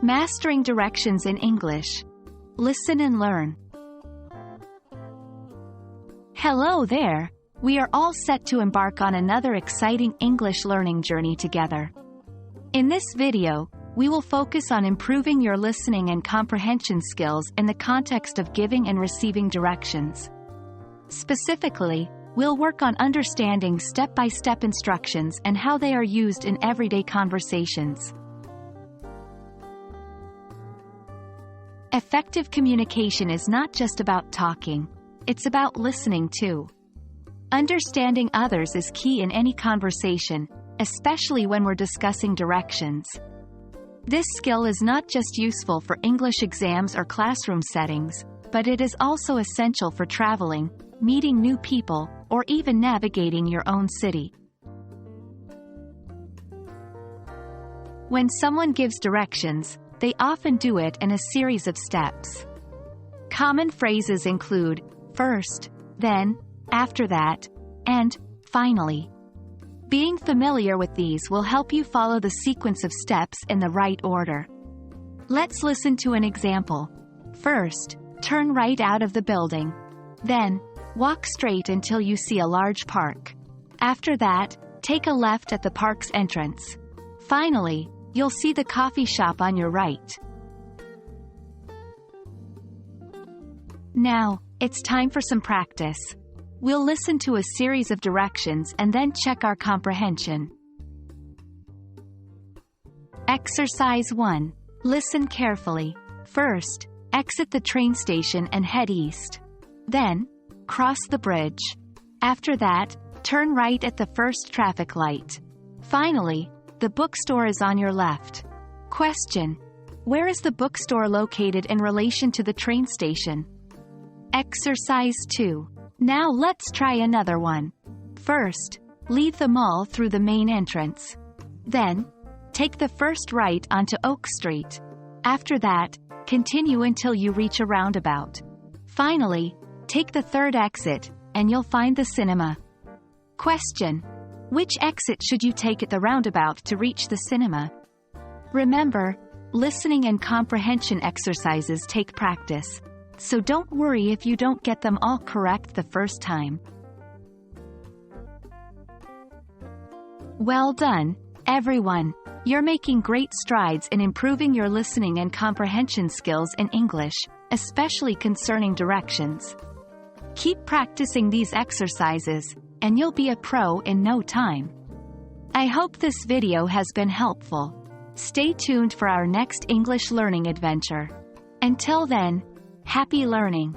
Mastering directions in English. Listen and learn. Hello there! We are all set to embark on another exciting English learning journey together. In this video, we will focus on improving your listening and comprehension skills in the context of giving and receiving directions. Specifically, we'll work on understanding step-by-step instructions and how they are used in everyday conversations. Effective communication is not just about talking, it's about listening too. Understanding others is key in any conversation, especially when we're discussing directions. This skill is not just useful for English exams or classroom settings, but it is also essential for traveling, meeting new people, or even navigating your own city. When someone gives directions, they often do it in a series of steps. Common phrases include first, then, after that, and finally. Being familiar with these will help you follow the sequence of steps in the right order. Let's listen to an example. First, turn right out of the building. Then, walk straight until you see a large park. After that, take a left at the park's entrance. Finally, you'll see the coffee shop on your right. Now, it's time for some practice. We'll listen to a series of directions and then check our comprehension. Exercise 1. Listen carefully. First, exit the train station and head east. Then, cross the bridge. After that, turn right at the first traffic light. Finally, the bookstore is on your left. Question: where is the bookstore located in relation to the train station? Exercise 2. Now let's try another one. First, leave the mall through the main entrance. Then, take the first right onto Oak Street. After that, continue until you reach a roundabout. Finally, take the third exit, and you'll find the cinema. Question: which exit should you take at the roundabout to reach the cinema? Remember, listening and comprehension exercises take practice, so don't worry if you don't get them all correct the first time. Well done, everyone! You're making great strides in improving your listening and comprehension skills in English, especially concerning directions. Keep practicing these exercises, and you'll be a pro in no time. I hope this video has been helpful. Stay tuned for our next English learning adventure. Until then, happy learning!